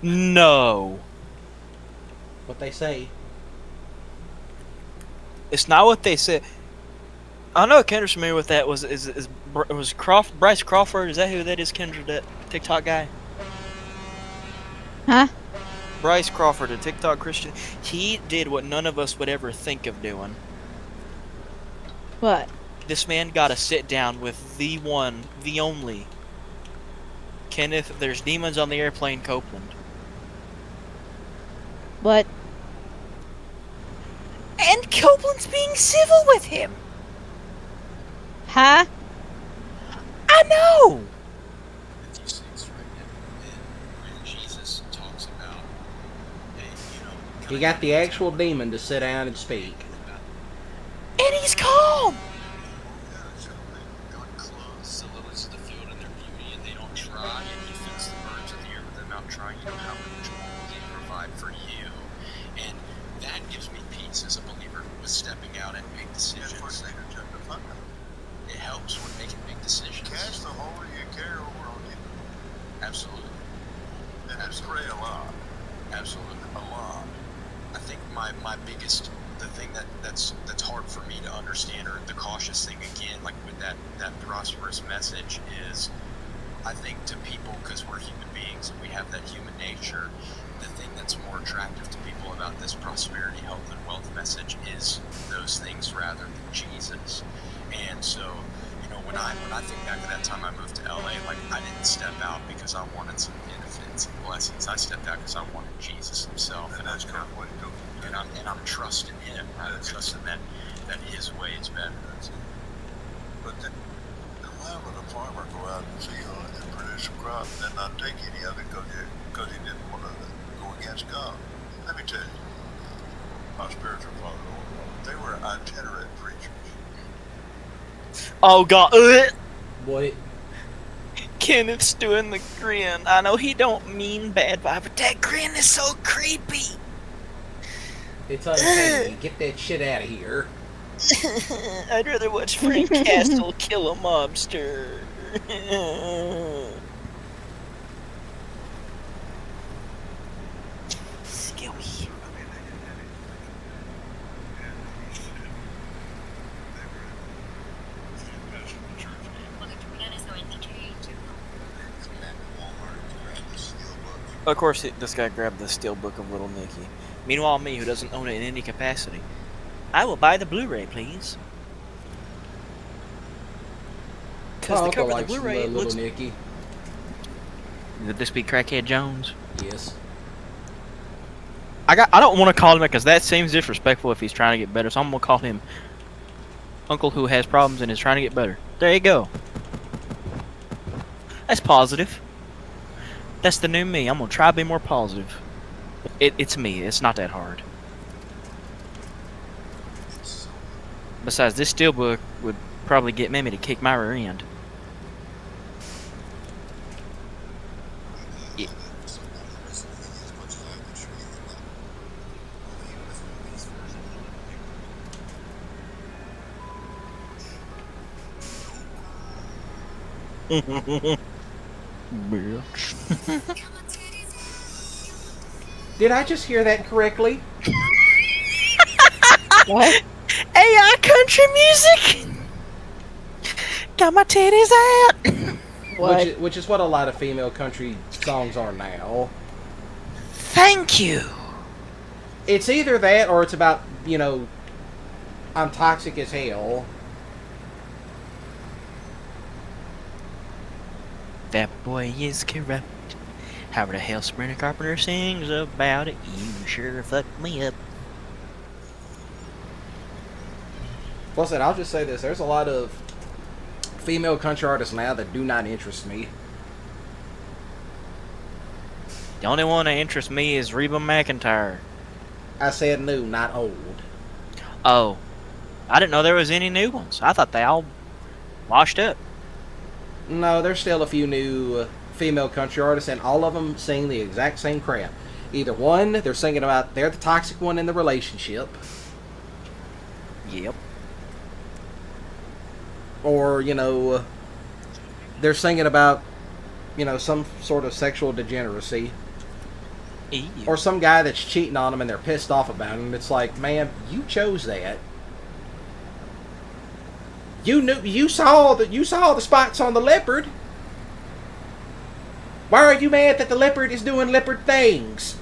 No. What they say. It's not what they said. I know Kendra's familiar with that. Was Bryce Crawford? Is that who that is, Kendra? That TikTok guy? Huh? Bryce Crawford, a TikTok Christian. He did what none of us would ever think of doing. What? This man got to sit down with the one, the only Kenneth. There's demons on the airplane, Copeland. What? And Copeland's being civil with him. Huh? I know. These things right when Jesus talks about, hey, He got the actual demon to sit down and speak. And he's calm. God clothes the lilies of the field in their beauty, and they don't try, and he feeds the birds of the air with them out trying. You know how much will he provide for you, and that gives me peace as a believer with stepping out and make decisions. It helps when making big decisions. Cast the whole of your care over on him. Absolutely. And pray a lot. Absolutely. A lot. I think my biggest, the thing that's hard for me to understand, or the cautious thing again, like with that prosperous message, is I think to people, because we're human beings and we have that human nature, the thing that's more attractive to people about this prosperity, health, and wealth message is those things rather than Jesus. And so, when I think back to that time I moved to LA, like, I didn't step out because I wanted some benefits and blessings. I stepped out because I wanted Jesus himself, And that's kind of what it goes. and I'm trusting him. I'm trusting that his way is better. That's it. But then why would a farmer go out and field and produce a crop and not take any of it because he didn't want to go against God? Let me tell you, my spiritual father, they were itinerant preachers. Oh God. What? Kenneth's doing the grin. I know he don't mean bad, but that grin is so creepy. It's uncanny. Get that shit out of here. I'd rather watch Frank Castle kill a mobster. Skilly. Of course, this guy grabbed the Steelbook of Little Nicky. Meanwhile, me, who doesn't own it in any capacity, I will buy the Blu-ray, please. Because the cover of the Blu-ray looks... Little Nicky. Would this be Crackhead Jones? Yes. I don't want to call him that because that seems disrespectful if he's trying to get better, so I'm going to call him Uncle who has problems and is trying to get better. There you go. That's positive. That's the new me. I'm going to try to be more positive. It's me. It's not that hard. Besides, this Steelbook would probably get Mimi to kick my rear end. Yeah. Bitch. Did I just hear that correctly? What? AI country music. Got my titties out. What? Which is what a lot of female country songs are now. Thank you. It's either that or it's about, I'm toxic as hell. That boy is corrupt. How the hell Sprinter Carpenter sings about it? You sure fucked me up. Plus, I'll just say this: there's a lot of female country artists now that do not interest me. The only one that interests me is Reba McEntire. I said new, not old. Oh, I didn't know there was any new ones. I thought they all washed up. No, there's still a few new female country artists, and all of them sing the exact same crap. Either one, they're singing about they're the toxic one in the relationship. Yep. Or, they're singing about, some sort of sexual degeneracy. Ew. Or some guy that's cheating on them and they're pissed off about him. It's like, man, you chose that. You saw the spots on the leopard. Why are you mad that the leopard is doing leopard things?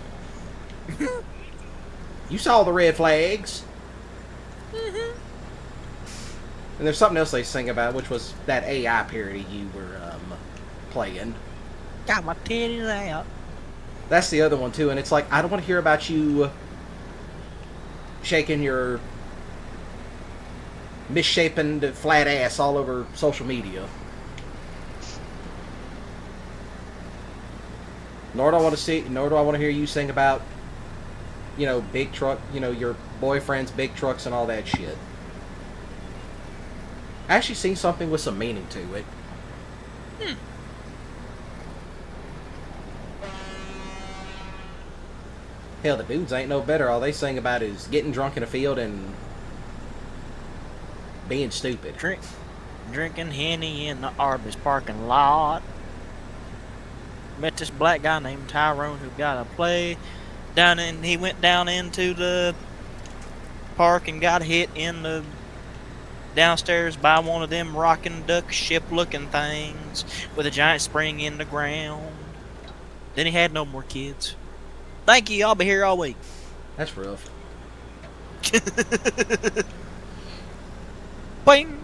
You saw the red flags. Mm-hmm. And there's something else they sing about, which was that AI parody you were playing. Got my titties out. That's the other one too, and it's like, I don't want to hear about you shaking your misshapen flat ass all over social media. Nor do I want to hear you sing about, big truck, your boyfriend's big trucks and all that shit. I actually seen something with some meaning to it. Hell, the dudes ain't no better. All they sing about is getting drunk in a field and being stupid. Drinking Henny in the Arby's parking lot. Met this black guy named Tyrone who got a play he went down into the park and got hit in the downstairs by one of them rocking duck ship looking things with a giant spring in the ground. Then he had no more kids. Thank you, I'll be here all week. That's rough. Bing!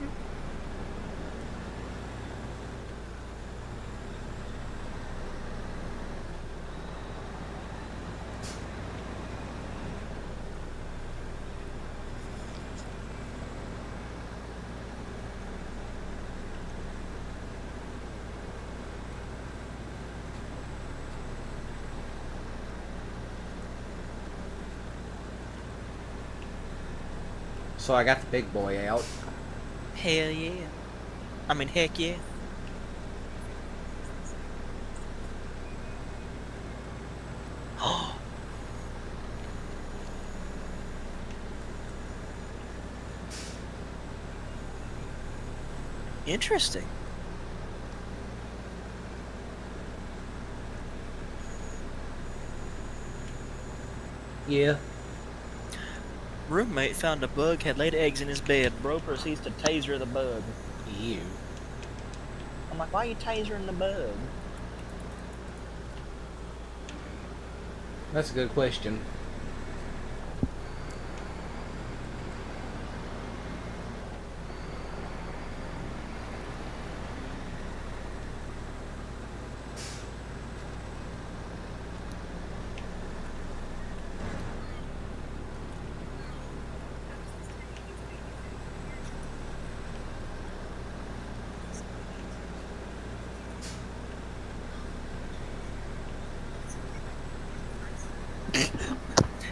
So I got the big boy out. Hell yeah. I mean, heck yeah. Interesting. Yeah. Roommate found a bug, had laid eggs in his bed. Bro proceeds to taser the bug. Ew. I'm like, why are you tasering the bug? That's a good question.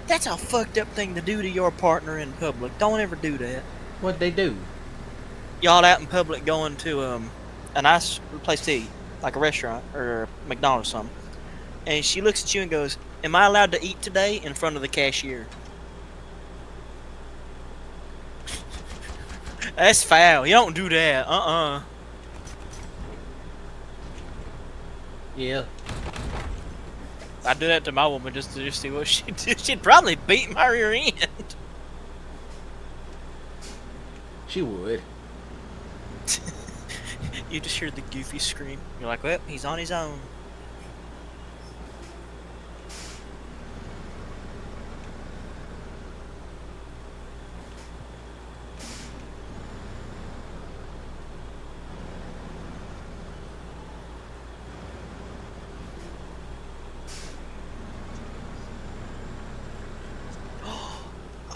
That's a fucked up thing to do to your partner in public. Don't ever do that. What'd they do? Y'all out in public going to a nice place to eat, like a restaurant or McDonald's or something. And she looks at you and goes, "Am I allowed to eat today?" in front of the cashier. That's foul. You don't do that. Yeah. I do that to my woman just to see what she'd do. She'd probably beat my rear end. She would. You just hear the goofy scream. You're like, well, he's on his own.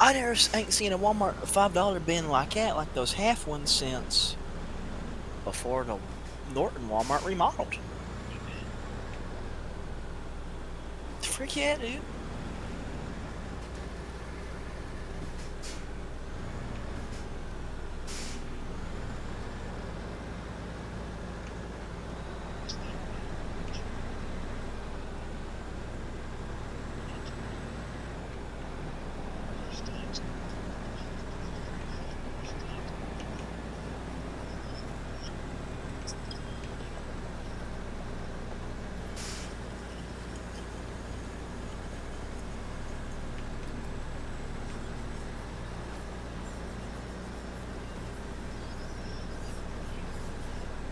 I never ain't seen a Walmart $5 bin like that, like those half ones since before the Norton Walmart remodeled. Freak yeah, dude.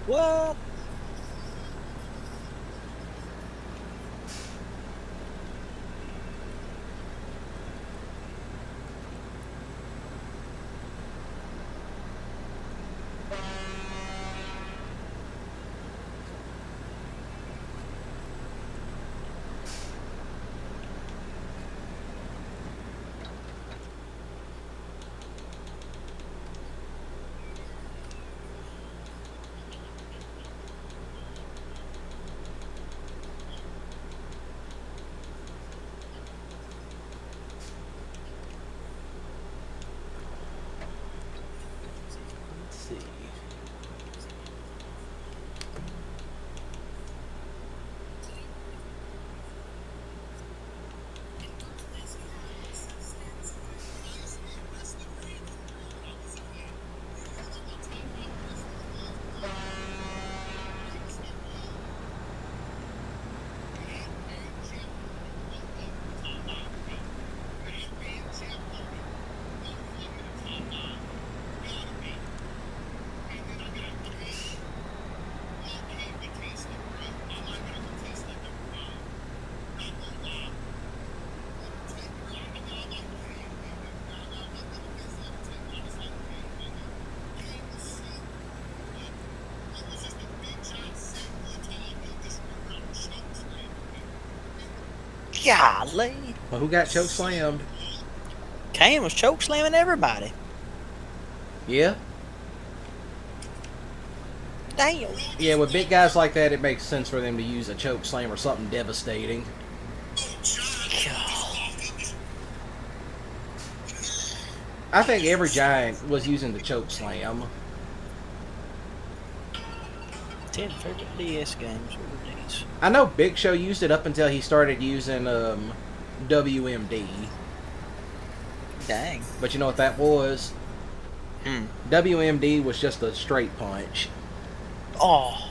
What? Let's see. Golly. Well, who got choke slammed? Kane was choke slamming everybody. Yeah. Damn. Yeah, with big guys like that, it makes sense for them to use a choke slam or something devastating. I think every giant was using the choke slam. 10 favorite DS games. What are these? I know Big Show used it up until he started using WMD. Dang. But you know what that was? Hmm. WMD was just a straight punch. Oh.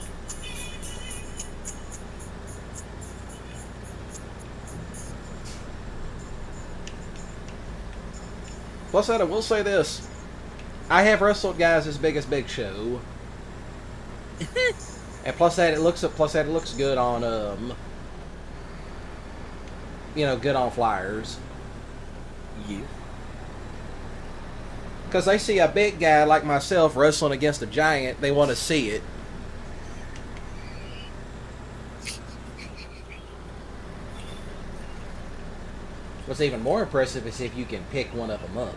Plus, I will say this. I have wrestled guys as big as Big Show. And plus that it looks good on good on flyers. Yeah. Because they see a big guy like myself wrestling against a giant, they want to see it. What's even more impressive is if you can pick one of them up.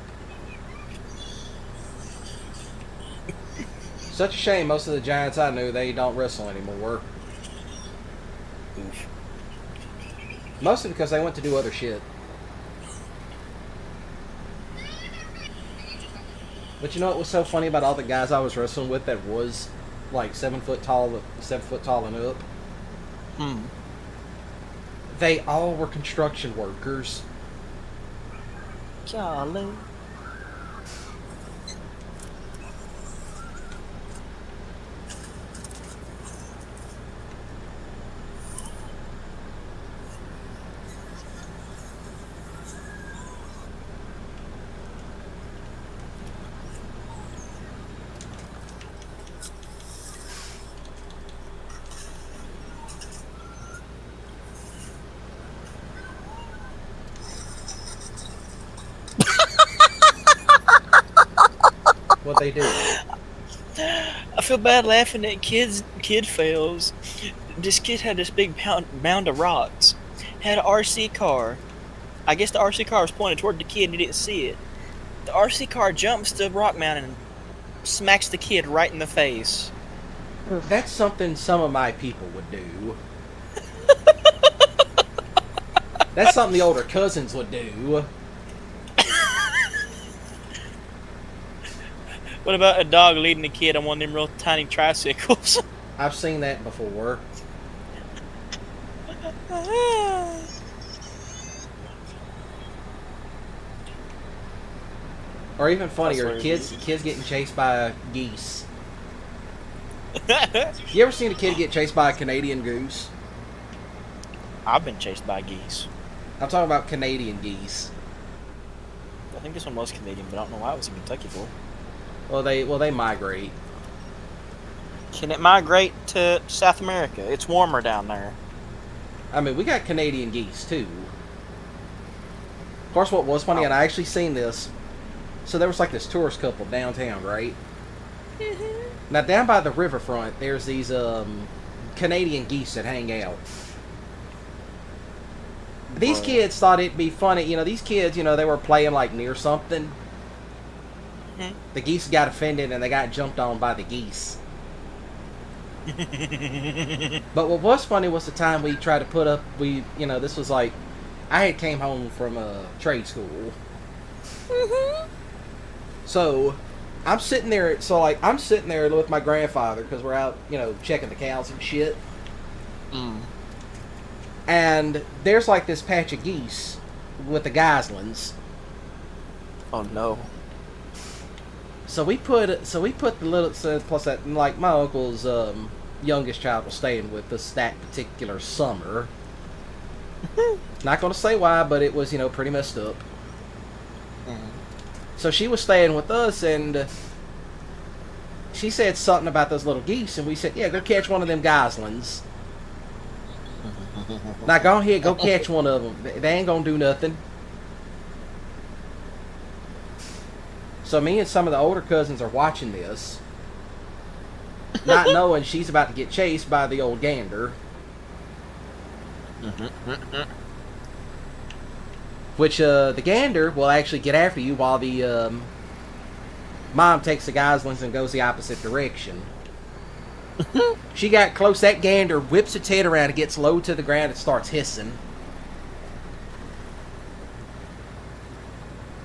Such a shame most of the giants I knew, they don't wrestle anymore. Oof. Mostly because they went to do other shit. But you know what was so funny about all the guys I was wrestling with that was like 7 foot tall and up? Hmm. They all were construction workers. Golly. What they do. I feel bad laughing at kid fails. This kid had this big mound of rocks. Had an RC car. I guess the RC car was pointed toward the kid and he didn't see it. The RC car jumps the rock mountain and smacks the kid right in the face. That's something some of my people would do. That's something the older cousins would do. What about a dog leading a kid on one of them real tiny tricycles? I've seen that before. Or even funnier, kids getting chased by geese. You ever seen a kid get chased by a Canadian goose? I've been chased by geese. I'm talking about Canadian geese. I think this one was Canadian, but I don't know why it was in Kentucky for. Well, they migrate. Can it migrate to South America? It's warmer down there. I mean, we got Canadian geese too. Of course, what was funny, and I actually seen this. So there was like this tourist couple downtown, right? Now down by the riverfront, there's these Canadian geese that hang out. These kids thought it'd be funny. You know, these kids, you know, they were playing like near something. The geese got offended and they got jumped on by the geese. But what was funny was the time we tried to put up, this was like, I had came home from a trade school. So, I'm sitting there with my grandfather because we're out, checking the cows and shit. And there's like this patch of geese with the goslings. Oh no. So we put the little, plus that, like my uncle's youngest child was staying with us that particular summer. Not gonna say why, but it was, pretty messed up. So she was staying with us, and she said something about those little geese, and we said, yeah, go catch one of them goslings. Now go ahead, go catch one of them. They ain't gonna do nothing. So me and some of the older cousins are watching this, not knowing she's about to get chased by the old gander. Which, the gander will actually get after you while the, mom takes the goslings and goes the opposite direction. She got close, that gander whips its head around and gets low to the ground and starts hissing.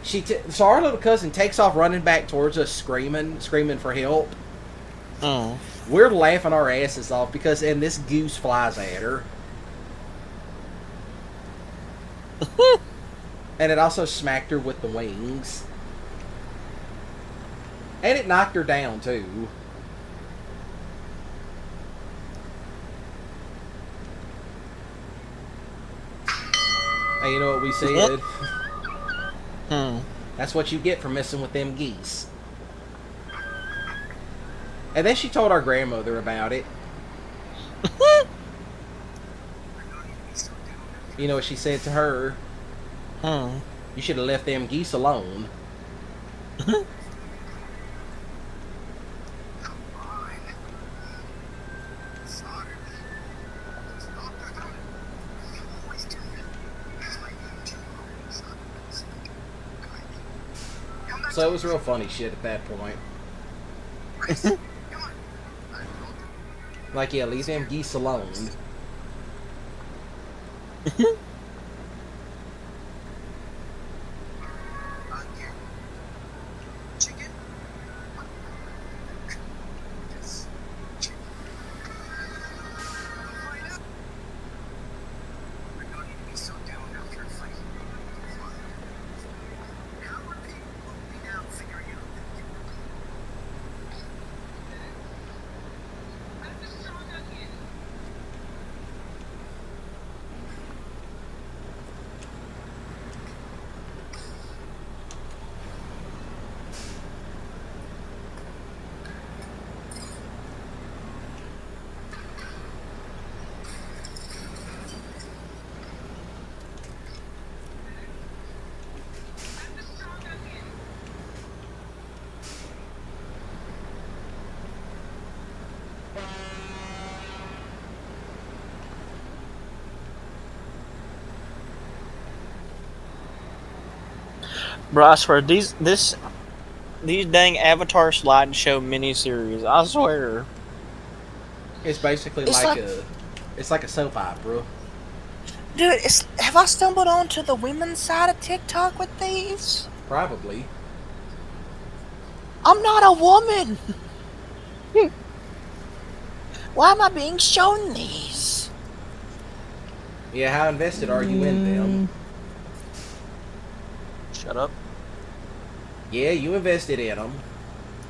So our little cousin takes off running back towards us screaming for help. We're laughing our asses off and this goose flies at her. And it also smacked her with the wings. And it knocked her down, too. And you know what we said? That's what you get for messing with them geese. And then she told our grandmother about it. You know what she said to her? You should have left them geese alone. So it was real funny shit at that point. Like, yeah, leave them geese alone. Bro, I swear, these dang Avatar slideshow miniseries, I swear. It's basically it's like a soap opera. Dude, have I stumbled onto the women's side of TikTok with these? Probably. I'm not a woman! Why am I being shown these? Yeah, how invested are you in them? Shut up. Yeah, you invested in them.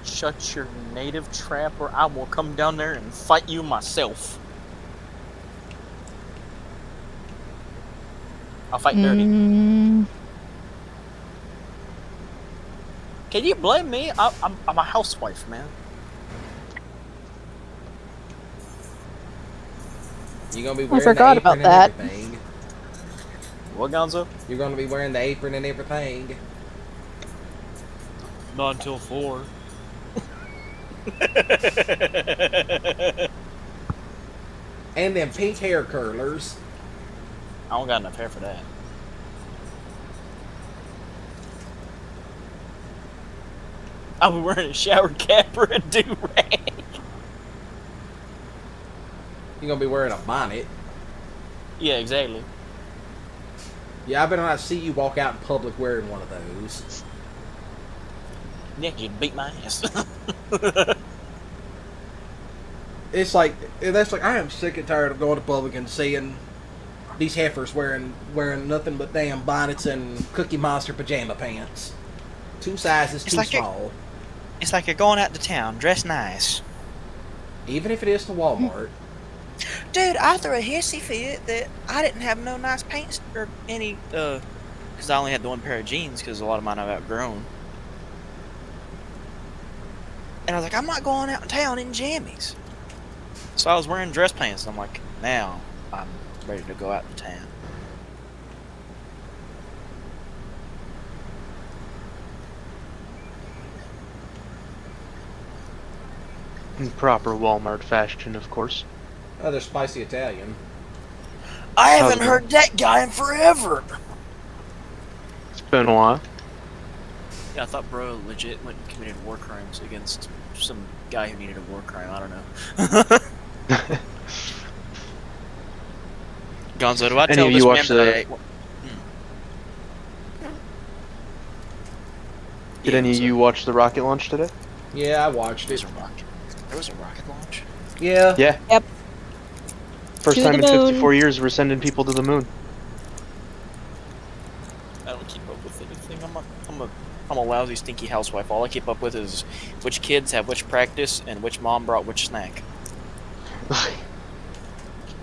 Shut your native trap or I will come down there and fight you myself. I'll fight dirty. Can you blame me? I'm a housewife, man. You're gonna be I wearing the forgot apron about that. and everything. What, Gonzo? You're gonna be wearing the apron and everything. Not until 4. And then pink hair curlers. I don't got enough hair for that. I'll be wearing a shower cap or a do-rag. You're gonna be wearing a bonnet. Yeah, exactly. Yeah, I better not see you walk out in public wearing one of those. Nick, you'd beat my ass. That's like I am sick and tired of going to public and seeing these heifers wearing nothing but damn bonnets and Cookie Monster pajama pants. 2 sizes too small. It's like you're going out to town, dressed nice. Even if it is to Walmart. Dude, I threw a hissy fit that I didn't have no nice pants or any, because I only had the one pair of jeans because a lot of mine I've outgrown. And I was like, I'm not going out in town in jammies. So I was wearing dress pants, and I'm like, now I'm ready to go out to town. In proper Walmart fashion, of course. Oh, they're spicy Italian. I How's haven't it heard that guy in forever. It's been a while. Yeah, I thought bro legit went and committed war crimes against some guy who needed a war crime. I don't know. Gonzo, do I Any tell of this you man watch that the- I... Did any of you watch the rocket launch today? Yeah, I watched There was it. a rocket. There was a rocket launch. Yeah. Yeah. Yep. First To time in the moon. 54 years we're sending people to the moon. I don't keep up with anything. I'm a lousy, stinky housewife. All I keep up with is which kids have which practice and which mom brought which snack.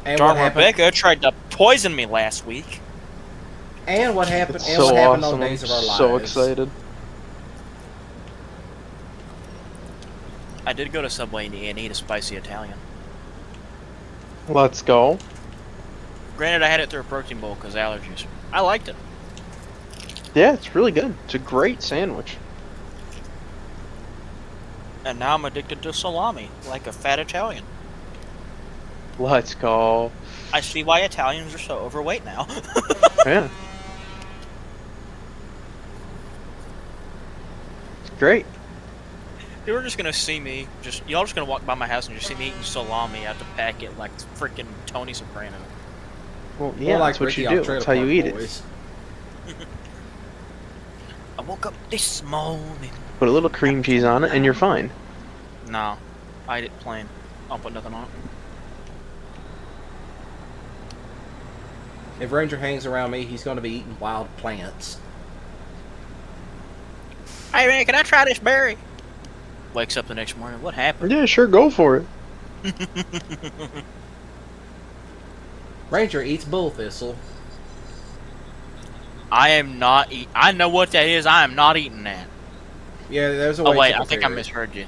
And Darn what happened? Rebecca tried to poison me last week. And what happened? It's And so what happened awesome. on Days of Our I'm Lives? so excited. I did go to Subway and eat a spicy Italian. Let's go. Granted, I had it through a protein bowl because allergies. I liked it. Yeah, it's really good. It's a great sandwich. And now I'm addicted to salami, like a fat Italian. Let's go. I see why Italians are so overweight now. Yeah. It's great. You were just gonna see me, y'all just gonna walk by my house and just see me eating salami out the packet like freaking Tony Soprano. Well, yeah, More like that's what Ricky you off do. Trailer That's how you Park eat it. Boys. I woke up this morning. Put a little cream cheese on it and you're fine. No, I ate it plain. I don't put nothing on it. If Ranger hangs around me, he's going to be eating wild plants. Hey man, can I try this berry? Wakes up the next morning. What happened? Yeah, sure, go for it. Ranger eats bull thistle. I am not I know what that is. I am not eating that. Yeah, there's a way Oh wait, to I think I prepare it. misheard you.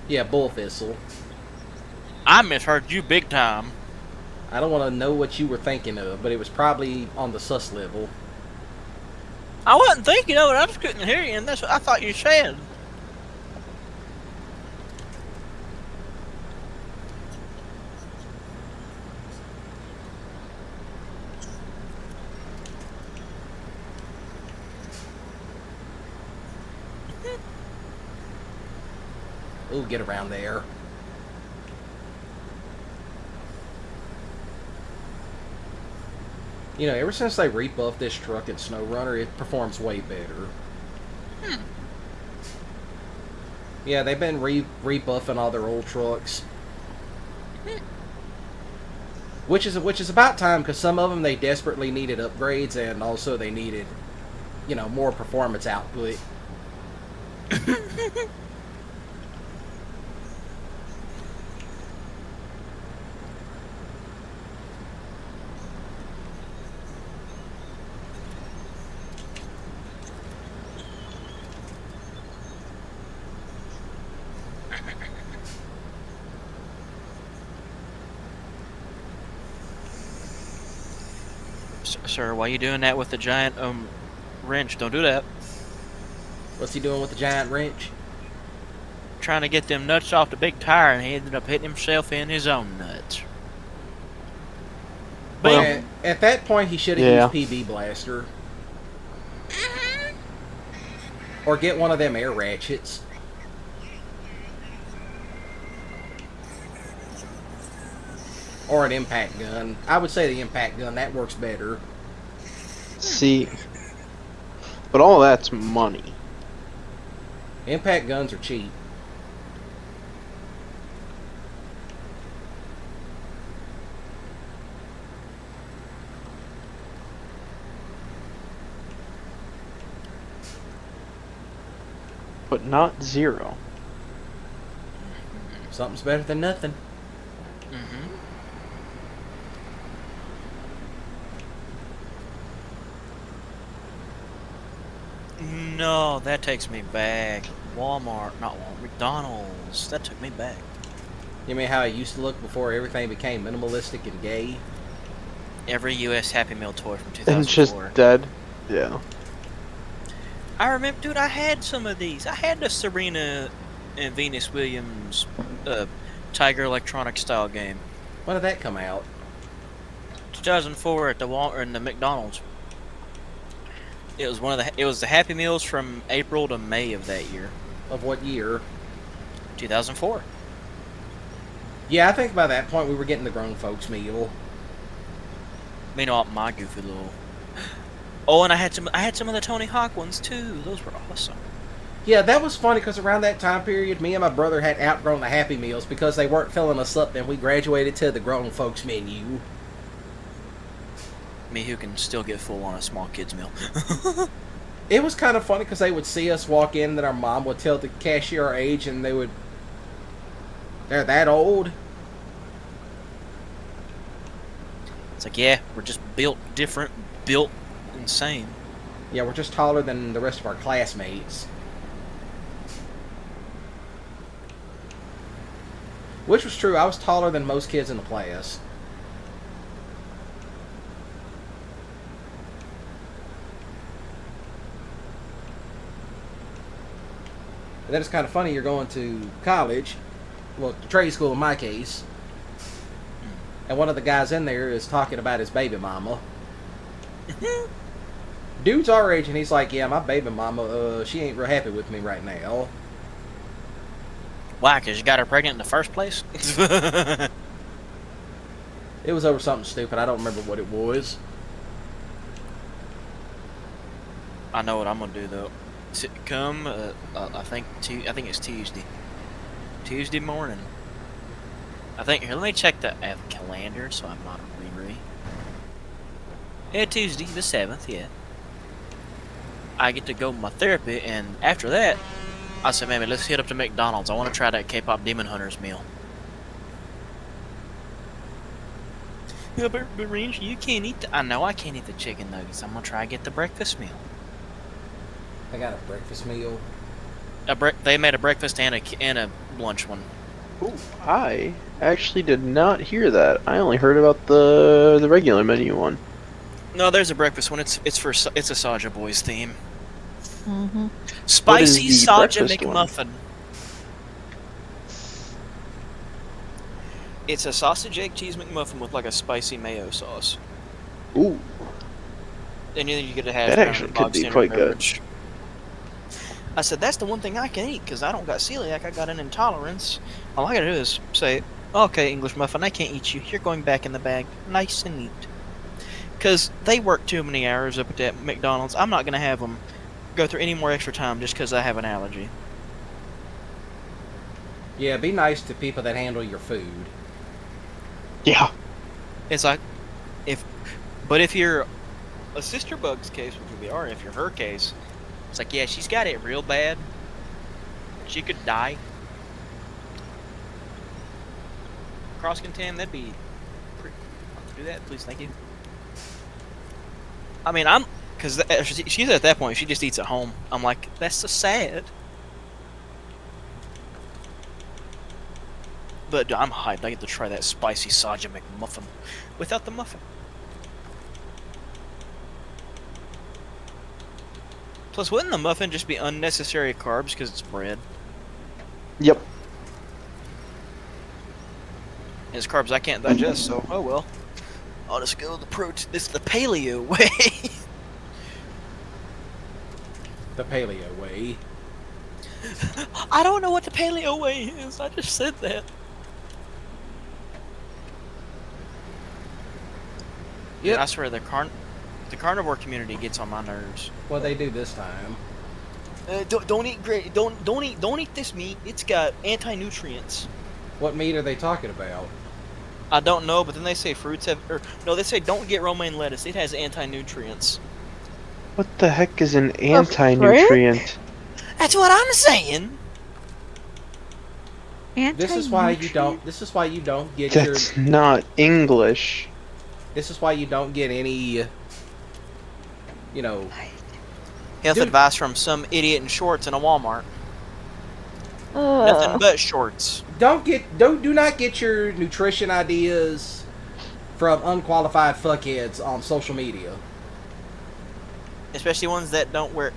Yeah, bull thistle. I misheard you big time. I don't want to know what you were thinking of, but it was probably on the sus level. I wasn't thinking of it. I just couldn't hear you, and that's what I thought you said. Ooh, get around there. You know, ever since they rebuffed this truck in SnowRunner, it performs way better. Yeah, they've been rebuffing all their old trucks. Which is about time, because some of them they desperately needed upgrades, and also they needed, you know, more performance output. Sir, why are you doing that with the giant wrench? Don't do that. What's he doing with the giant wrench? Trying to get them nuts off the big tire, and he ended up hitting himself in his own nuts. Well, Bam! At that point, he should have Yeah. used PB Blaster. Or get one of them air ratchets. Or an impact gun. I would say the impact gun, that works better. see, but all that's money. Impact guns are cheap. But not zero. Something's better than nothing. Mm-hmm. No, that takes me back. Walmart, not Walmart, McDonald's. That took me back. You mean how it used to look before everything became minimalistic and gay? Every U.S. Happy Meal toy from And just 2004. dead. Yeah. I remember, dude, I had some of these. I had the Serena and Venus Williams Tiger Electronic style game. When did that come out? 2004 at the Walmart and the McDonald's. It was it was the Happy Meals from April to May of that year. Of what year? 2004. Yeah, I think by that point we were getting the grown folks meal. Meanwhile, my goofy little. Oh, and I had some of the Tony Hawk ones too. Those were awesome. Yeah, that was funny because around that time period, me and my brother had outgrown the Happy Meals because they weren't filling us up, and we graduated to the grown folks menu. Me who can still get full on a small kid's meal. It was kind of funny because they would see us walk in, and then our mom would tell the cashier our age, and they would... They're that old? It's like, yeah, we're just built different, built insane. Yeah, we're just taller than the rest of our classmates. Which was true, I was taller than most kids in the class. And then it's kind of funny, you're going to college, well, trade school in my case, and one of the guys in there is talking about his baby mama. Dude's our age, and he's like, yeah, my baby mama, she ain't real happy with me right now. Why? Because you got her pregnant in the first place? It was over something stupid. I don't remember what it was. I know what I'm gonna do though. Come, I think it's Tuesday. Tuesday morning. I think here. Let me check the calendar so I'm not a Riri. Yeah, Tuesday the 7th. Yeah. I get to go to my therapy, and after that, I said, "Mammy, let's hit up to McDonald's. I want to try that K-pop Demon Hunters meal." Yeah, but Range, you can't eat. I know I can't eat the chicken nuggets. I'm gonna try to get the breakfast meal. I got a breakfast meal. They made a breakfast and a lunch one. Ooh, I actually did not hear that. I only heard about the regular menu one. No, there's a breakfast one. It's a Saja Boys theme. Mm-hmm. Spicy the Saja breakfast one? McMuffin. It's a sausage egg cheese McMuffin with like a spicy mayo sauce. Ooh, And then you get to have that actually could be quite good. I said, that's the one thing I can eat because I don't got celiac. I got an intolerance. All I gotta do is say, okay, English muffin, I can't eat you. You're going back in the bag, nice and neat. Because they work too many hours up at that McDonald's. I'm not gonna have them go through any more extra time just because I have an allergy. Yeah, be nice to people that handle your food. Yeah. It's like, if you're a Sister Bug's case, which would be our, if you're her case, it's like, yeah, she's got it real bad. She could die. Cross contam, that'd be pretty. Do that, please, thank you. I mean, because she's at that point, she just eats at home. I'm like, that's so sad. But I'm hyped. I get to try that spicy Saja McMuffin without the muffin. Plus, wouldn't the muffin just be unnecessary carbs because it's bread? Yep. And it's carbs I can't digest, so oh well. I'll just go the protein. It's the paleo way. The paleo way. I don't know what the paleo way is. I just said that. Yep. I swear the carnivore community gets on my nerves. What they do this time? Don't eat great. Don't eat this meat. It's got anti-nutrients. What meat are they talking about? I don't know, but then they say fruits have. Or, no, they say don't get romaine lettuce. It has anti-nutrients. What the heck is an anti-nutrient? That's what I'm saying. This is why you don't. This is why you don't get That's your. not English. This is why you don't get any. You know. Health Dude. advice from some idiot in shorts in a Walmart. Nothing but shorts. Do not get your nutrition ideas from unqualified fuckheads on social media. Especially ones that don't wear.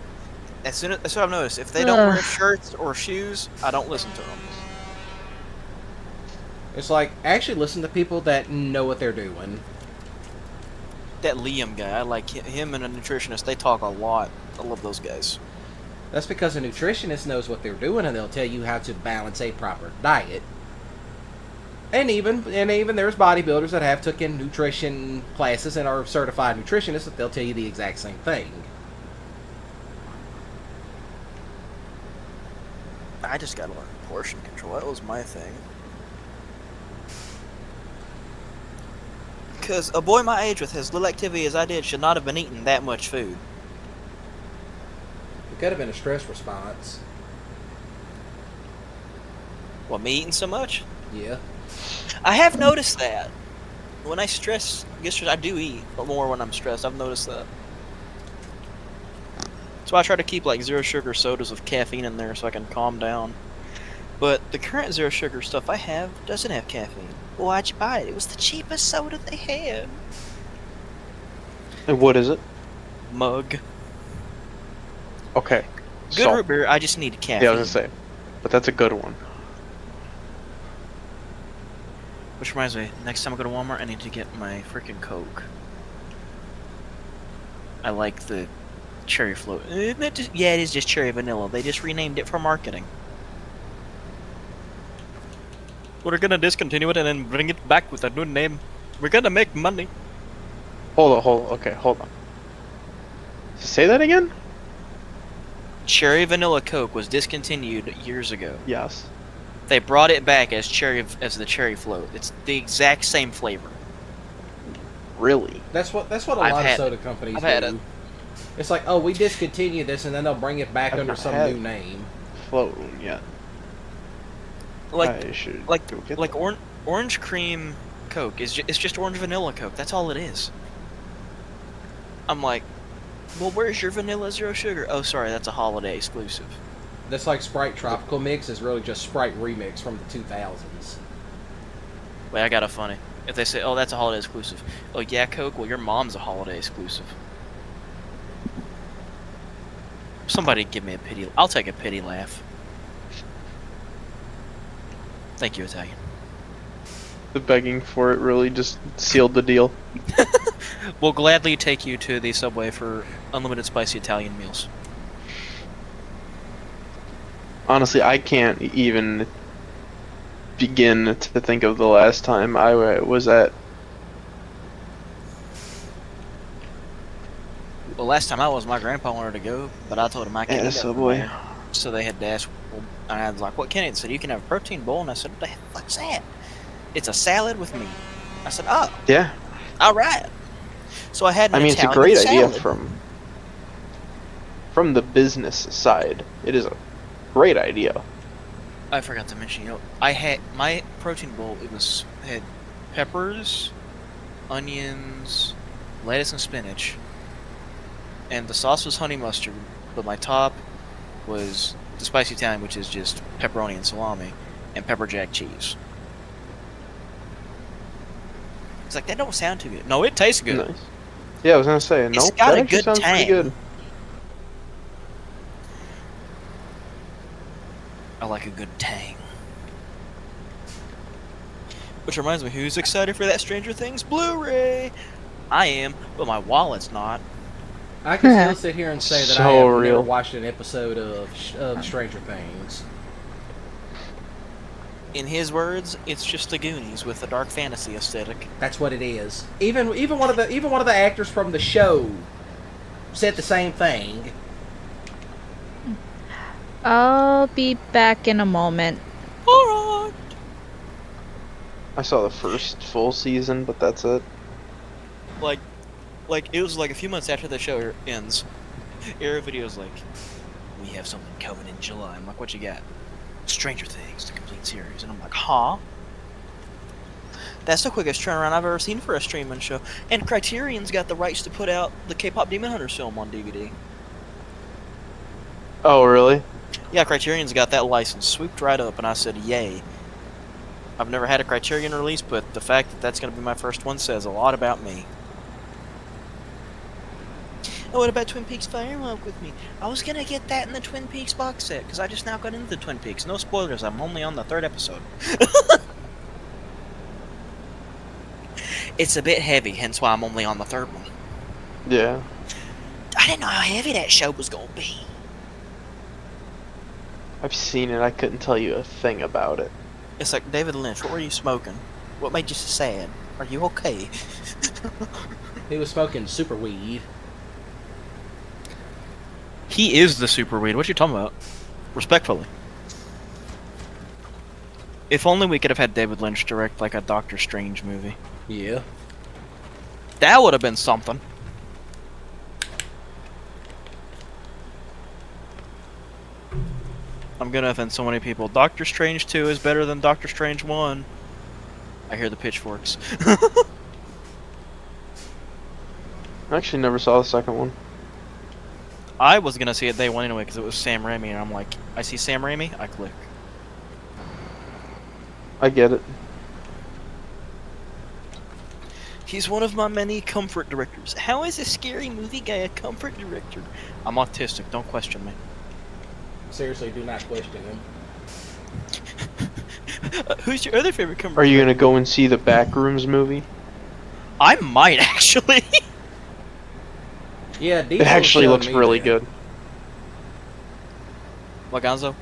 That's what I've noticed. If they don't wear shirts or shoes, I don't listen to them. It's like, actually listen to people that know what they're doing. That Liam guy, I like him and a nutritionist. They talk a lot. I love those guys. That's because a nutritionist knows what they're doing and they'll tell you how to balance a proper diet. And even there's bodybuilders that have taken nutrition classes and are certified nutritionists that they'll tell you the exact same thing. I just gotta learn portion control. That was my thing. Because a boy my age with as little activity as I did should not have been eating that much food. It could have been a stress response. What, me eating so much? Yeah. I have noticed that. When I I do eat, but more when I'm stressed. I've noticed that. So I try to keep like zero sugar sodas with caffeine in there so I can calm down. But the current zero sugar stuff I have doesn't have caffeine. Well, why'd you buy it? It was the cheapest soda they had. And what is it? Mug. Okay. Good root beer, I just need caffeine. Yeah, I was gonna say. But that's a good one. Which reminds me, next time I go to Walmart, I need to get my freaking Coke. I like the cherry float. Isn't it just, yeah, it is just cherry vanilla. They just renamed it for marketing. We're gonna discontinue it and then bring it back with a new name. We're gonna make money. Hold on. Say that again? Cherry vanilla Coke was discontinued years ago. Yes. They brought it back as the cherry float. It's the exact same flavor. Really? That's what a lot of soda companies do. I've had it. It's like, oh, we discontinue this, and then they'll bring it back under some new name. Float yet. I should go get Like that. orange cream Coke it's just orange vanilla Coke. That's all it is. I'm like, well, where's your vanilla zero sugar? Oh, sorry, that's a holiday exclusive. That's like Sprite Tropical Mix is really just Sprite Remix from the 2000s. Wait, I got a funny. If they say, oh, that's a holiday exclusive. Oh, yeah, Coke? Well, your mom's a holiday exclusive. Somebody give me a pity. I'll take a pity laugh. Thank you, Italian. The begging for it really just sealed the deal. We'll gladly take you to the Subway for unlimited spicy Italian meals. Honestly, I can't even begin to think of the last time I was at. Well, last time I was, my grandpa wanted to go, but I told him I can't. At a Subway. So they had to ask. Well, and I was like, "What can it?" He said, "You can have a protein bowl." And I said, "What the fuck's that?" "It's a salad with meat." I said, "Oh, Yeah. all right." So I had. An It's a Italian great salad. idea from the business side. It is a great idea. I forgot to mention, I had my protein bowl. It had peppers, onions, lettuce, and spinach, and the sauce was honey mustard. But my top was the spicy Italian, which is just pepperoni and salami, and pepper jack cheese. It's like that don't sound too good. No, it tastes good. Nice. Yeah, I was gonna say, It's nope, got that a actually good sounds pretty tang. good. I like a good tang. Which reminds me, who's excited for that Stranger Things Blu-ray? I am, but my wallet's not. I can still sit here and say that I So have never real. watched an episode of Stranger Things. In his words, it's just the Goonies with a dark fantasy aesthetic. That's what it is. Even one of the actors from the show said the same thing. I'll be back in a moment. Alright. I saw the first full season, but that's it. Like it was like a few months after the show ends. Era Video's like, we have something coming in July. I'm like, what you got? Stranger Things, the complete series. And I'm like, huh? That's the quickest turnaround I've ever seen for a streaming show. And Criterion's got the rights to put out the K-pop Demon Hunters film on DVD. Oh, really? Yeah, Criterion's got that license swooped right up, and I said, yay. I've never had a Criterion release, but the fact that that's going to be my first one says a lot about me. Oh, what about Twin Peaks Fire Walk with Me? I was going to get that in the Twin Peaks box set, because I just now got into the Twin Peaks. No spoilers, I'm only on the 3rd episode. It's a bit heavy, hence why I'm only on the 3rd one. Yeah. I didn't know how heavy that show was going to be. I've seen it. I couldn't tell you a thing about it. It's like, David Lynch, what were you smoking? What made you so sad? Are you okay? He was smoking super weed. He is the super weed. What you talking about? Respectfully. If only we could have had David Lynch direct like a Doctor Strange movie. Yeah. That would have been something. I'm gonna offend so many people. Doctor Strange 2 is better than Doctor Strange 1. I hear the pitchforks. I actually never saw the second one. I was gonna see it day one anyway because it was Sam Raimi, and I'm like, I see Sam Raimi, I click. I get it. He's one of my many comfort directors. How is a scary movie guy a comfort director? I'm autistic, don't question me. Seriously, do not question him. Who's your other favorite comfort Are you director? gonna go and see the Backrooms movie? I might, actually. Yeah, It Diesel actually showed looks me really that. good. What, Gonzo?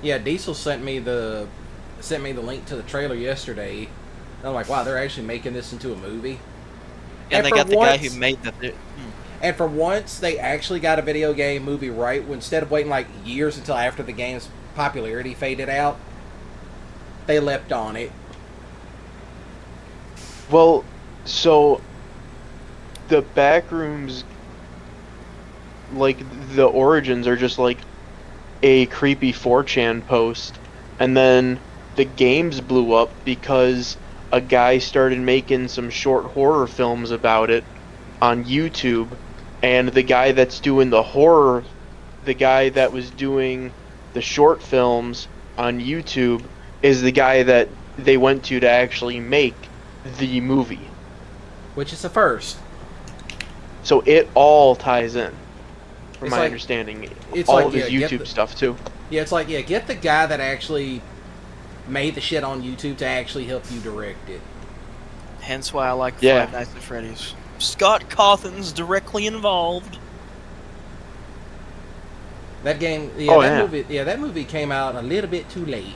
Yeah, Diesel sent me the link to the trailer yesterday. And I'm like, wow, they're actually making this into a movie. And they for got the guy once- who made the... And for once, they actually got a video game movie right. Instead of waiting like years until after the game's popularity faded out, they leapt on it. Well, so the Backrooms, like the origins are just like a creepy 4chan post, and then the games blew up because a guy started making some short horror films about it on YouTube, and the guy that's doing the horror, the guy that was doing the short films on YouTube is the guy that they went to actually make the movie. Which is the first. So it all ties in, from It's my like- understanding. it's All like, of his yeah, get YouTube the- stuff too. Yeah, it's like, yeah, get the guy that actually made the shit on YouTube to actually help you direct it. Hence why I like Yeah. Five Nights at Freddy's. Scott Cawthon's directly involved. That game, that movie came out a little bit too late.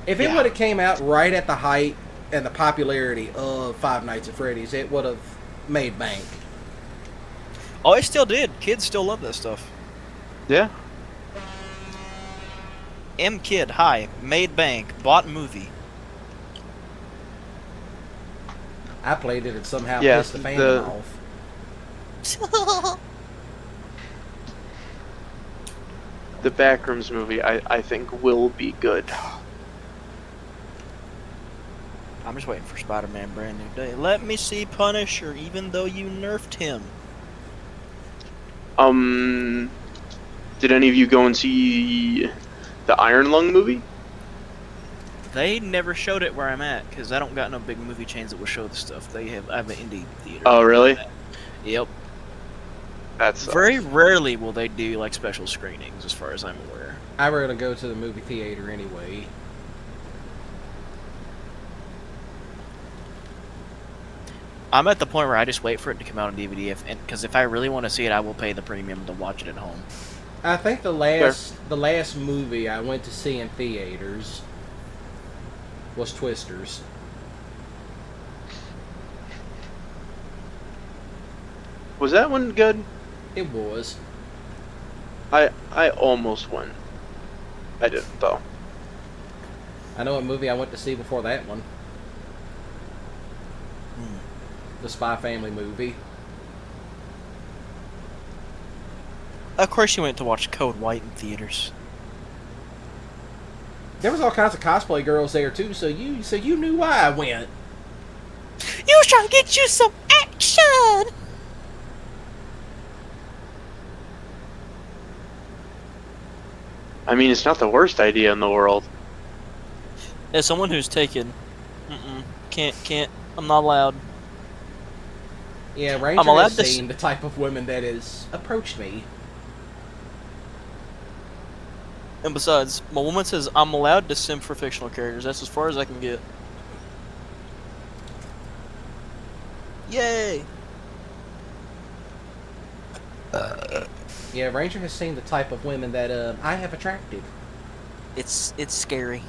If it Yeah. would have came out right at the height and the popularity of Five Nights at Freddy's, it would have made bank. Oh, it still did. Kids still love that stuff. Yeah. M Kid, hi, made bank, bought movie. I played it and somehow Yeah, pissed the fandom off. The Backrooms movie, I think, will be good. I'm just waiting for Spider-Man Brand New Day. Let me see Punisher, even though you nerfed him. Did any of you go and see the Iron Lung movie? They never showed it where I'm at, because I don't got no big movie chains that will show the stuff. I have an indie theater. Oh, really? Yep. That's Very rarely will they do, like, special screenings, as far as I'm aware. I rarely go to the movie theater anyway. I'm at the point where I just wait for it to come out on DVD, because if I really want to see it, I will pay the premium to watch it at home. I think the last movie I went to see in theaters was Twisters. Was that one good? It was. I almost went. I didn't though. I know what movie I went to see before that one. The Spy Family movie. Of course you went to watch Code White in theaters. There was all kinds of cosplay girls there too, so you knew why I went. You was trying to get you some action! I mean, it's not the worst idea in the world. As someone who's taken... Can't. I'm not allowed. Yeah, Ranger I'm allowed has to seen the type of women that has approached me. And besides, my woman says I'm allowed to simp for fictional characters. That's as far as I can get. Yay! Yeah, Ranger has seen the type of women that I have attracted. It's scary.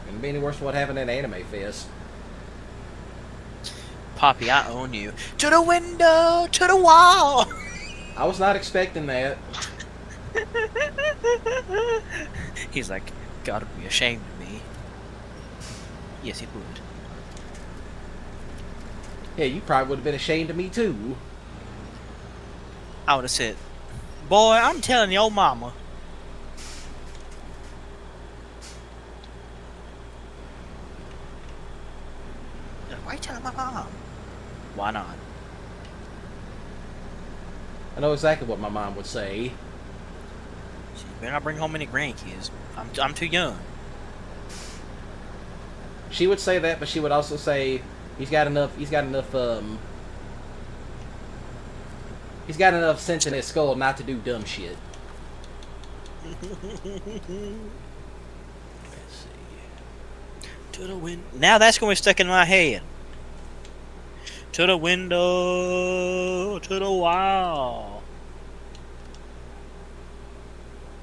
Couldn't be any worse than what happened at Anime Fest. Poppy, I own you. To the window, to the wall! I was not expecting that. He's like, God would be ashamed of me. Yes, he would. Yeah, you probably would have been ashamed of me too. I would have said, boy, I'm telling your mama. Why telling my mom? Why not? I know exactly what my mom would say. She better not bring home any grandkids. I'm too young. She would say that, but she would also say he's got enough sense in his skull not to do dumb shit. Let's see. To the window. Now that's going to be stuck in my head. To the window, to the wall.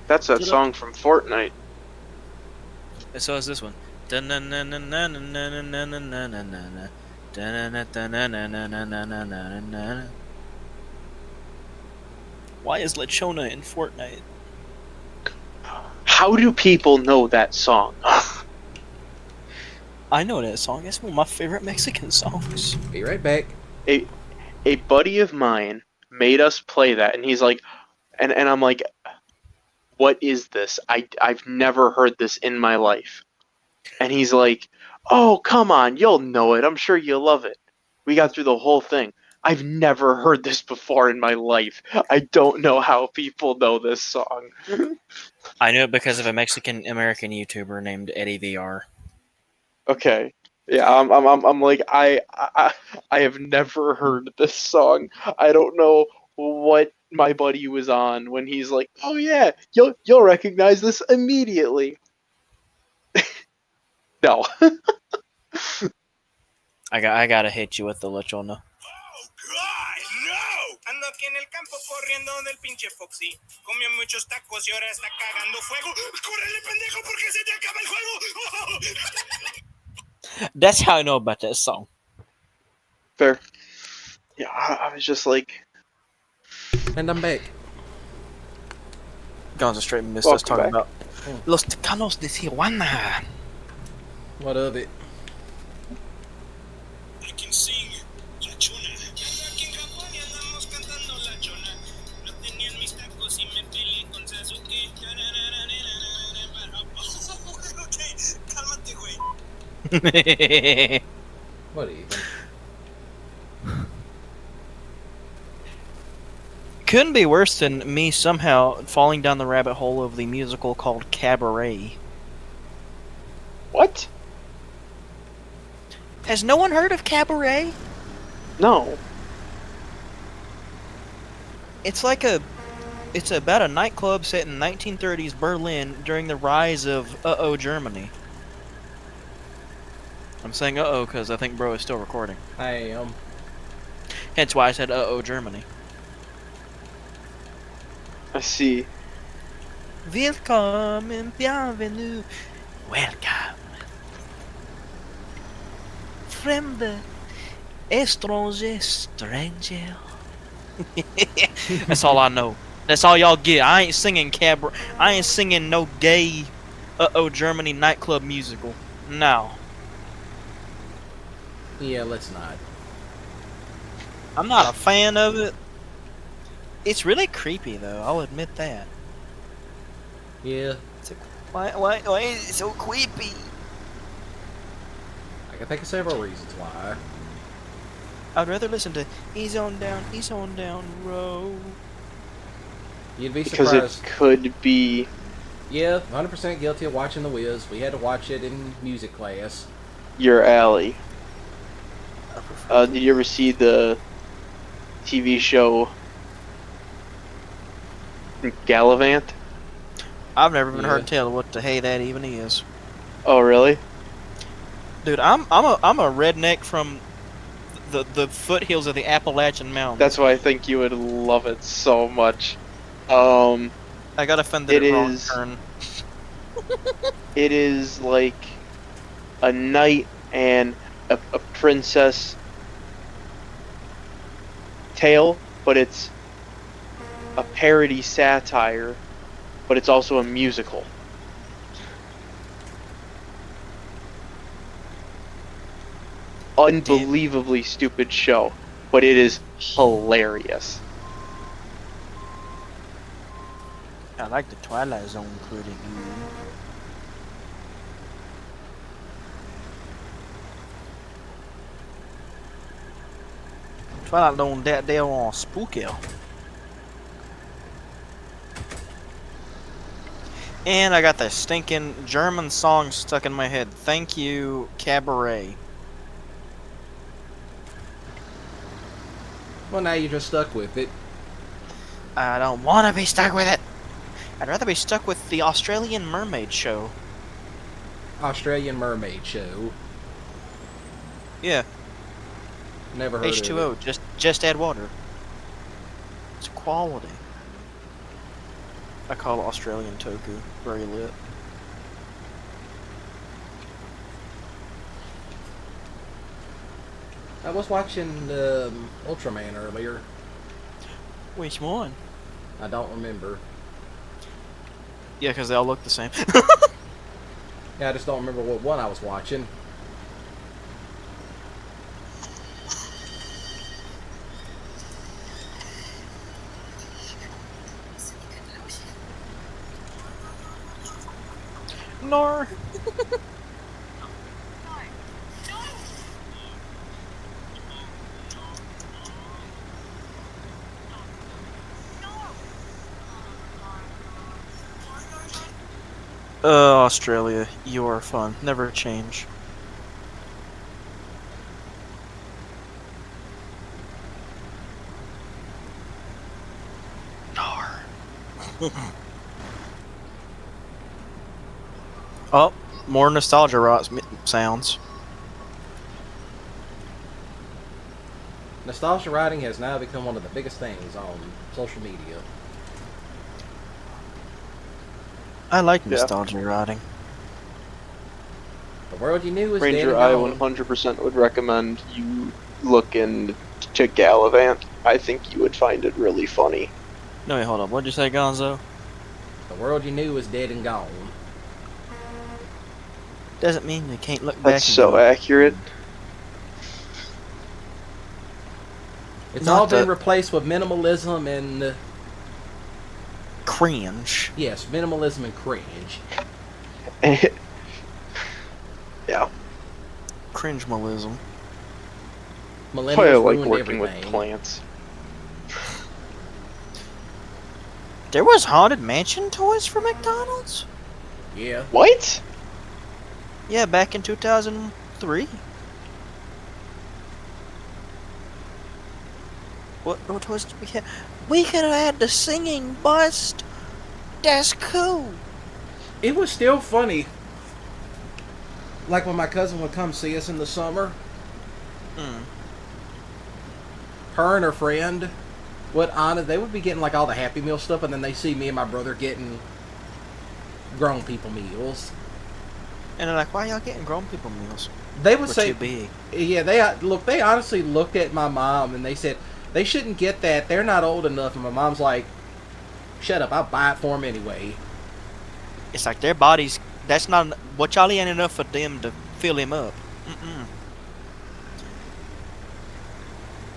That's that song from Fortnite. And so is this one. Why is Lechona in Fortnite? How do people know that song? I know that song. It's one of my favorite Mexican songs. Be right back. A buddy of mine made us play that, and he's like, and I'm like, what is this? I've never heard this in my life. And he's like, oh, come on, you'll know it. I'm sure you'll love it. We got through the whole thing. I've never heard this before in my life. I don't know how people know this song. I know it because of a Mexican American YouTuber named Eddie VR. Okay. Yeah, I'm like, I have never heard this song. I don't know what my buddy was on when he's like, oh yeah, you'll recognize this immediately. No. I gotta hit you with the Lechona. Ando aquí en el campo corriendo del pinche Foxy. Comió muchos tacos y ahora está cagando fuego. ¡Córrele, pendejo, porque se te acaba el juego! That's how I know about that song. Fair. Yeah, I was just like... And I'm back. Gonzo straight missed us talking Welcome about Los Tecanos de Tijuana. What of it? I can sing La Chona. Aquí en Japón y andamos cantando La Chona. No tenían mis tacos y me peleé con Sasuke. Ok, cálmate, güey. What even? Couldn't be worse than me somehow falling down the rabbit hole of the musical called Cabaret. What? Has no one heard of Cabaret? No. It's like a It's about a nightclub set in 1930s Berlin during the rise of Uh-Oh Germany. I'm saying uh-oh because I think bro is still recording. I am. Hence why I said uh-oh Germany. I see. Willkommen, bienvenue. Welcome. Fremde, étranger, stranger. That's all I know. That's all y'all get. I ain't singing I ain't singing no gay uh-oh Germany nightclub musical. No. Yeah, let's not. I'm not a fan of it. It's really creepy though, I'll admit that. Yeah, It's like, why is it so creepy? I can think of several reasons why. I'd rather listen to he's on down road. You'd be Because surprised. it could be. Yeah, 100% guilty of watching The Wiz. We had to watch it in music class. Your alley. Did you ever see the TV show Gallivant? I've never even Yeah. heard tell what the hey that even is. Oh, really? Dude, I'm a redneck from the foothills of the Appalachian Mountains. That's why I think you would love it so much. I got offended It at wrong is- turn. It is like a knight and a princess tale, but it's a parody satire, but it's also a musical. Unbelievably stupid show, but it is hilarious. I like the Twilight Zone pretty good. Twilight Zone that they on spooky. And I got the stinking German song stuck in my head. Thank you, Cabaret. Well, now you're just stuck with it. I don't want to be stuck with it. I'd rather be stuck with the Australian Mermaid Show. Australian Mermaid Show. Yeah, Never heard of H2O. it. Just add water. It's quality. I call it Australian Toku. Very lit. I was watching Ultraman earlier. Which one? I don't remember. Yeah, because they all look the same. Yeah, I just don't remember what one I was watching. Nor. Australia, you are fun. Never change. Nar. Oh, more nostalgia rot sounds. Nostalgia writing has now become one of the biggest things on social media. I like Yeah. nostalgia writing. The world you knew was dead Ranger, and I gone. 100% would recommend you look into Gallivant. I think you would find it really funny. No, wait, hold up. What'd you say, Gonzo? The world you knew was dead and gone. Doesn't mean you can't look back. That's and so go, accurate. It's Not all been the- replaced with minimalism and cringe. yes, minimalism and cringe. Yeah. Cringe-malism. That's why I Millennials like ruined working with everything. plants. There was Haunted Mansion toys for McDonald's? Yeah. What? Yeah, back in 2003. What toys did we have? We could have had the singing bust. That's cool. It was still funny. Like when my cousin would come see us in the summer, Mm. her and her friend would they would be getting like all the Happy Meal stuff, and then they see me and my brother getting grown people meals. And they're like, why y'all getting grown people meals? They would We're say, too big. yeah, they honestly looked at my mom and they said they shouldn't get that. They're not old enough. And my mom's like, shut up, I'll buy it for them anyway. It's like their bodies, that's not, what y'all ain't enough for them to fill him up. Mm-mm.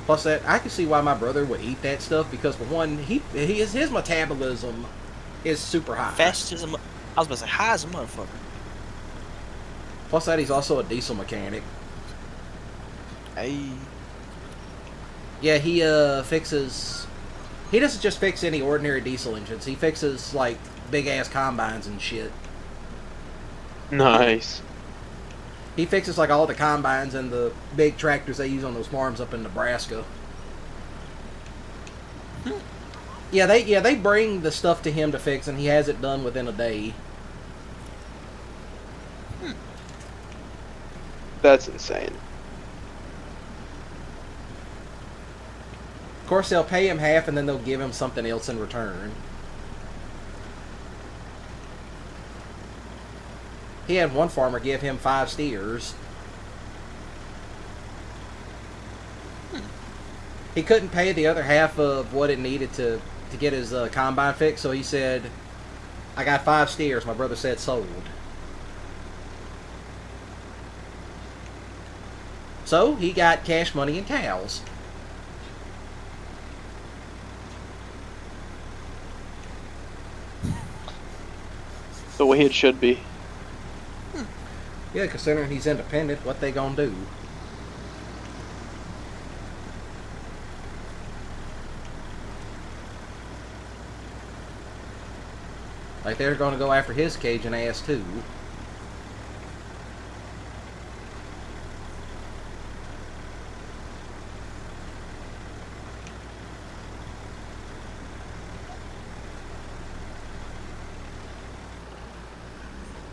Plus that, I can see why my brother would eat that stuff, because for one, his metabolism is super high. Fast as a, I was about to say, high as a motherfucker. Plus that, he's also a diesel mechanic. Hey. Yeah, he fixes. He doesn't just fix any ordinary diesel engines. He fixes like big ass combines and shit. Nice. He fixes like all the combines and the big tractors they use on those farms up in Nebraska. Yeah, they bring the stuff to him to fix, and he has it done within a day. That's insane. Of course, they'll pay him half, and then they'll give him something else in return. He had one farmer give him 5 steers. He couldn't pay the other half of what it needed to get his combine fixed, so he said, I got 5 steers. My brother said sold. So he got cash money and cows. The way it should be. Yeah, considering he's independent, what they gonna do? Like, they're gonna go after his Cajun ass, too.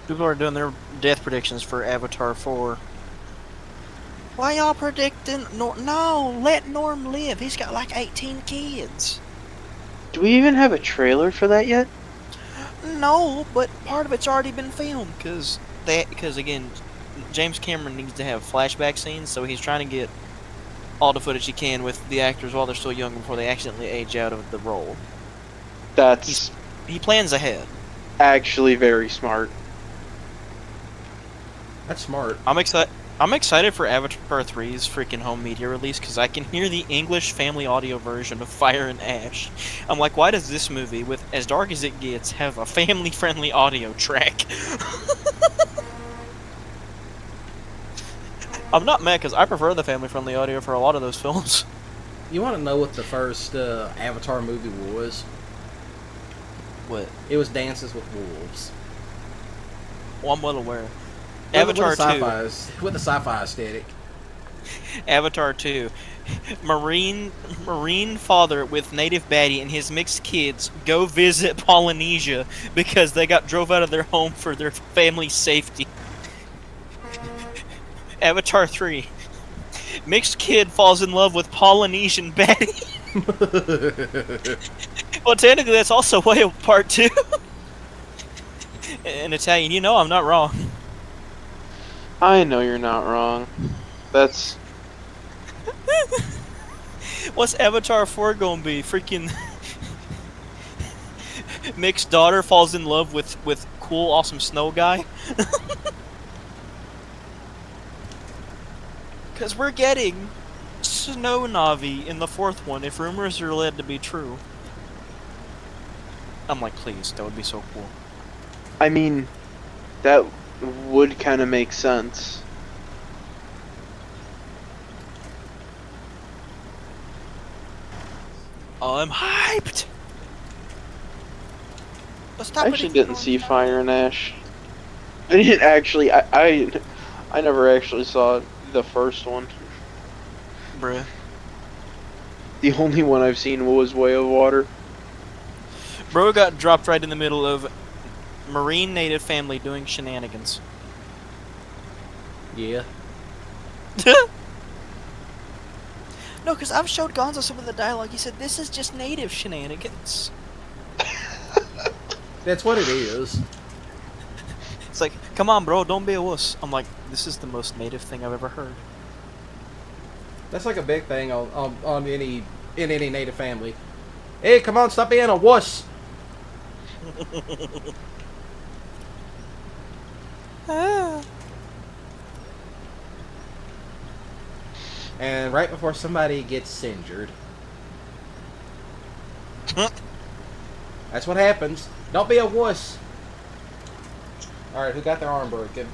People are doing their death predictions for Avatar 4. Why y'all predicting? No, let Norm live. He's got like 18 kids. Do we even have a trailer for that yet? No, but part of it's already been filmed because again, James Cameron needs to have flashback scenes, so he's trying to get all the footage he can with the actors while they're still young before they accidentally age out of the role. That's He plans ahead. actually very smart. That's smart. I'm excited for Avatar 3's freaking home media release because I can hear the English family audio version of Fire and Ash. I'm like, why does this movie, with as dark as it gets, have a family-friendly audio track? I'm not mad because I prefer the family-friendly audio for a lot of those films. You want to know what the first Avatar movie was? What? It was Dances with Wolves. Well, I'm well aware. With Avatar a 2. with a sci-fi aesthetic. Avatar 2. Marine father with native baddie and his mixed kids go visit Polynesia because they got drove out of their home for their family's safety. Avatar 3. Mixed kid falls in love with Polynesian baddie. Well, technically that's also Whale Part 2. In Italian, you know I'm not wrong. I know you're not wrong. That's... What's Avatar 4 gonna be? Freaking Mick's daughter falls in love with cool, awesome snow guy? Because we're getting Snow Navi in the 4th one, if rumors are led to be true. I'm like, please, that would be so cool. I mean, that would kind of make sense. I'm hyped! Let's I stop actually it. didn't see Fire and Ash. I didn't actually. I never actually saw the first one. Bruh. The only one I've seen was Way of Water. Bro got dropped right in the middle of Marine native family doing shenanigans. Yeah. No, because I've showed Gonzo some of the dialogue. He said, this is just native shenanigans. That's what it is. It's like, come on, bro, don't be a wuss. I'm like, this is the most native thing I've ever heard. That's like a big thing on any native family. Hey, come on, stop being a wuss. And right before somebody gets injured. That's what happens. Don't be a wuss. Alright, who got their arm broken?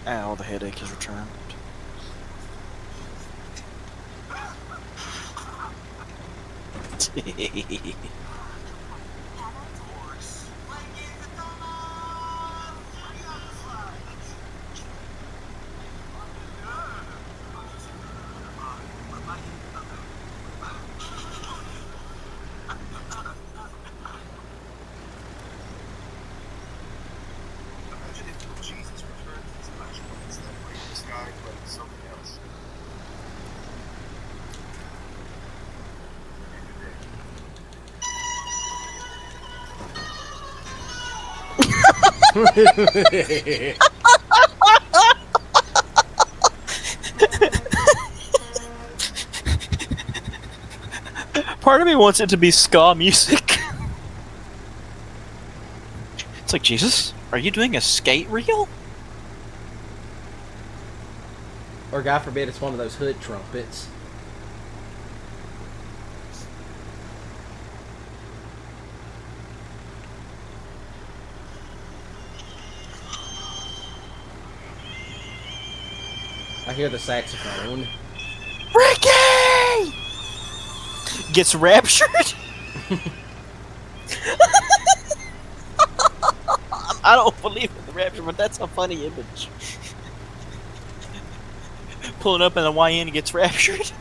Ow, the headache has returned. Imagine if Jesus returned to his flesh, it's that greatest guy, but something else. Part of me wants it to be ska music. It's like, Jesus, are you doing a skate reel? Or God forbid it's one of those hood trumpets. I hear the saxophone. Ricky! Gets raptured? I don't believe in the rapture, but that's a funny image. Pulling up in the YN gets raptured.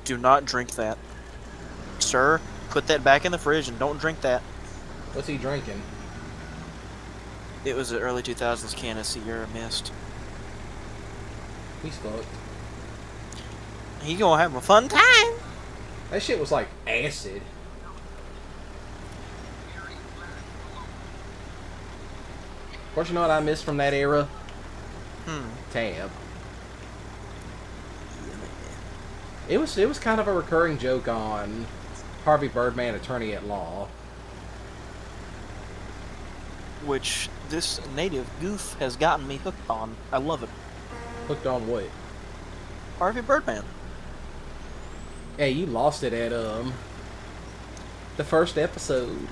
Do not drink that. Sir, put that back in the fridge and don't drink that. What's he drinking? It was an early 2000s can of Sierra Mist. He's fucked. He gonna have a fun time. That shit was like acid. Of course, you know what I miss from that era? Tab. It was kind of a recurring joke on Harvey Birdman, Attorney at Law. Which this native goof has gotten me hooked on. I love it. Hooked on what? Harvey Birdman. Hey, you lost it at the first episode.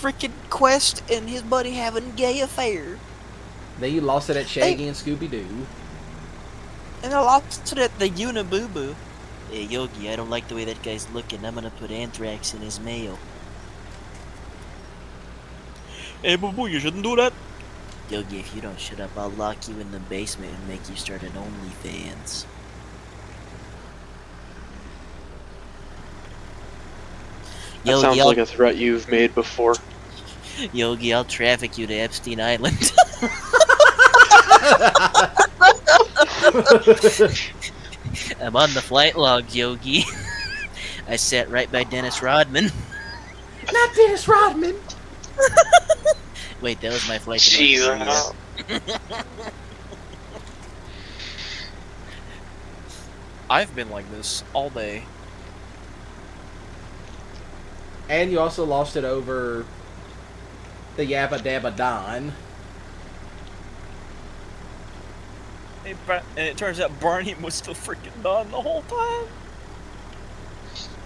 Freaking Quest and his buddy having a gay affair. Then you lost it at Shaggy and Scooby Doo. And I lost it at the Uniboo. Hey Yogi, I don't like the way that guy's looking. I'm gonna put anthrax in his mail. Hey Boo Boo, you shouldn't do that. Yogi, if you don't shut up, I'll lock you in the basement and make you start an OnlyFans. That sounds like a threat you've made before. Yogi, I'll traffic you to Epstein Island. I'm on the flight logs, Yogi. I sat right by Dennis Rodman. Not Dennis Rodman! Wait, that was my flight. Jesus. I've been like this all day. And you also lost it over the Yabba Dabba Don. And it turns out Barney was still freaking Don the whole time.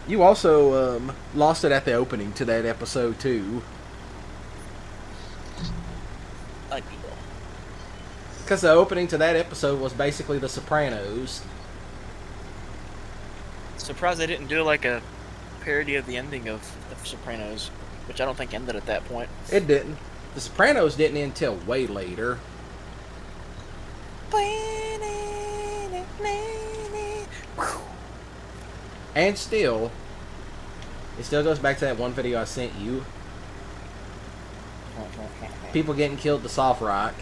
You also lost it at the opening to that episode too. I know. Because the opening to that episode was basically The Sopranos. Surprised they didn't do like a parody of the ending of The Sopranos, which I don't think ended at that point. It didn't. The Sopranos didn't end until way later. And still, it still goes back to that one video I sent you. People getting killed to soft rock.